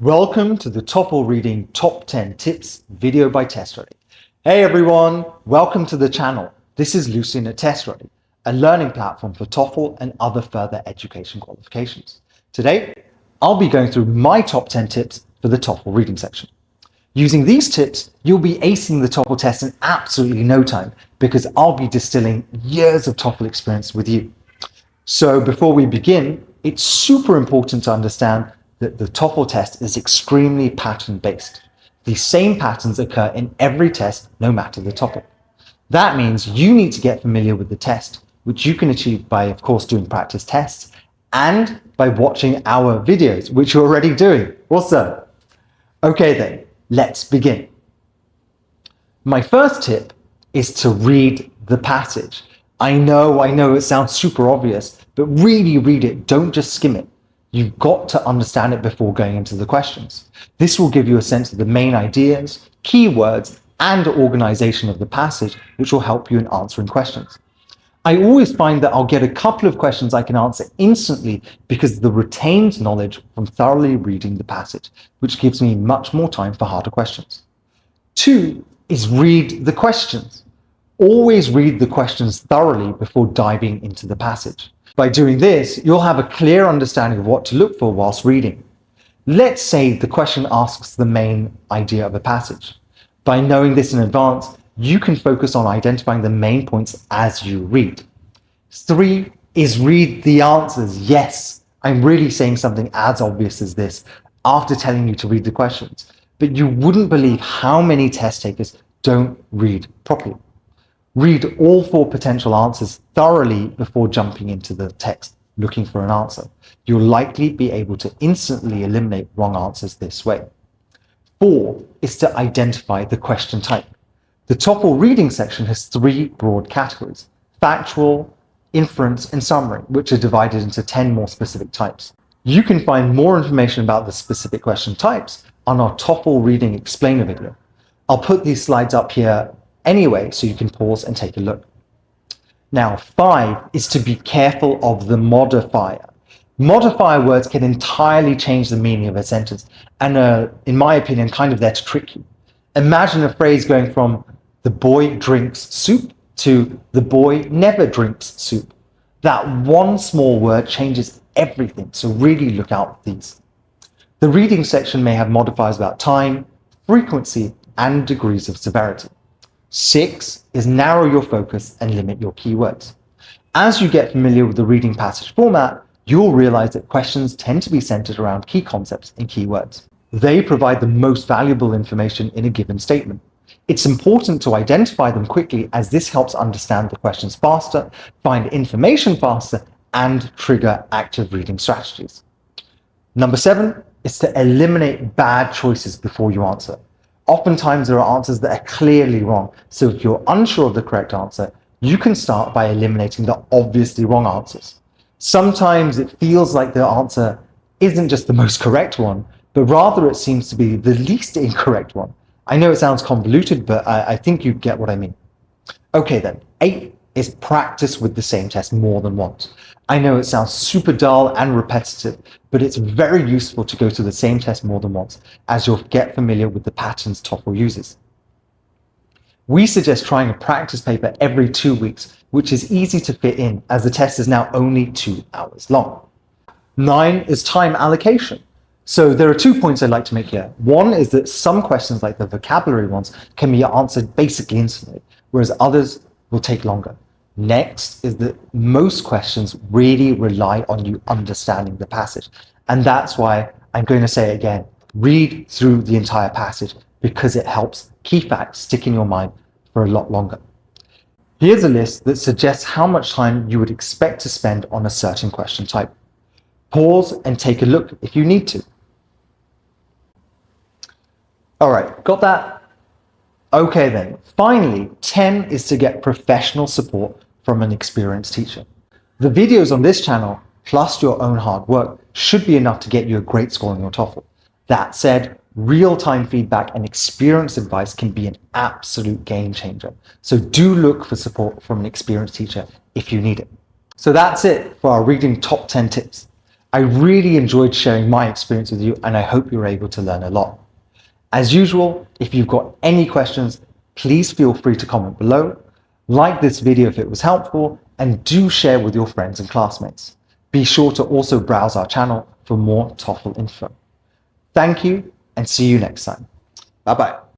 Welcome to the TOEFL Reading Top 10 Tips video by TestReady. Hey everyone, welcome to the channel. This is Lucien at TestReady, a learning platform for TOEFL and other further education qualifications. Today, I'll be going through my top 10 tips for the TOEFL reading section. Using these tips, you'll be acing the TOEFL test in absolutely no time because I'll be distilling years of TOEFL experience with you. So before we begin, it's super important to understand that the TOEFL test is extremely pattern-based. The same patterns occur in every test, no matter the topic. That means you need to get familiar with the test, which you can achieve by, of course, doing practice tests and by watching our videos, which you're already doing. Awesome. Okay then, let's begin. My first tip is to read the passage. I know it sounds super obvious, but really read it, don't just skim it. You've got to understand it before going into the questions. This will give you a sense of the main ideas, keywords, and organization of the passage, which will help you in answering questions. I always find that I'll get a couple of questions I can answer instantly because of the retained knowledge from thoroughly reading the passage, which gives me much more time for harder questions. 2 is read the questions. Always read the questions thoroughly before diving into the passage. By doing this, you'll have a clear understanding of what to look for whilst reading. Let's say the question asks the main idea of a passage. By knowing this in advance, you can focus on identifying the main points as you read. 3 is read the answers. Yes, I'm really saying something as obvious as this after telling you to read the questions, but you wouldn't believe how many test takers don't read properly. Read all 4 potential answers thoroughly before jumping into the text looking for an answer. You'll likely be able to instantly eliminate wrong answers this way. 4 is to identify the question type. The TOEFL reading section has 3 broad categories: factual, inference, and summary, which are divided into 10 more specific types. You can find more information about the specific question types on our TOEFL reading explainer video. I'll put these slides up here anyway, so you can pause and take a look. Now, 5 is to be careful of the modifier. Modifier words can entirely change the meaning of a sentence and are, in my opinion, kind of there to trick you. Imagine a phrase going from "the boy drinks soup" to "the boy never drinks soup." That one small word changes everything, so really look out for these. The reading section may have modifiers about time, frequency, and degrees of severity. 6 is narrow your focus and limit your keywords. As you get familiar with the reading passage format, you'll realize that questions tend to be centered around key concepts and keywords. They provide the most valuable information in a given statement. It's important to identify them quickly as this helps understand the questions faster, find information faster, and trigger active reading strategies. Number 7 is to eliminate bad choices before you answer. Oftentimes there are answers that are clearly wrong, so if you're unsure of the correct answer, you can start by eliminating the obviously wrong answers. Sometimes it feels like the answer isn't just the most correct one, but rather it seems to be the least incorrect one. I know it sounds convoluted, but I think you get what I mean. Okay then, 8 is practice with the same test more than once. I know it sounds super dull and repetitive, but it's very useful to go through the same test more than once, as you'll get familiar with the patterns TOEFL uses. We suggest trying a practice paper every 2 weeks, which is easy to fit in as the test is now only 2 hours long. 9 is time allocation. So there are 2 points I'd like to make here. One is that some questions, like the vocabulary ones, can be answered basically instantly, whereas others will take longer. Next is that most questions really rely on you understanding the passage. And that's why I'm going to say it again, read through the entire passage because it helps key facts stick in your mind for a lot longer. Here's a list that suggests how much time you would expect to spend on a certain question type. Pause and take a look if you need to. All right, got that? Okay then, finally, 10 is to get professional support from an experienced teacher. The videos on this channel, plus your own hard work, should be enough to get you a great score on your TOEFL. That said, real-time feedback and experienced advice can be an absolute game changer. So do look for support from an experienced teacher if you need it. So that's it for our reading top 10 tips. I really enjoyed sharing my experience with you, and I hope you're able to learn a lot. As usual, if you've got any questions, please feel free to comment below, like this video if it was helpful, and do share with your friends and classmates. Be sure to also browse our channel for more TOEFL info. Thank you, and see you next time. Bye-bye.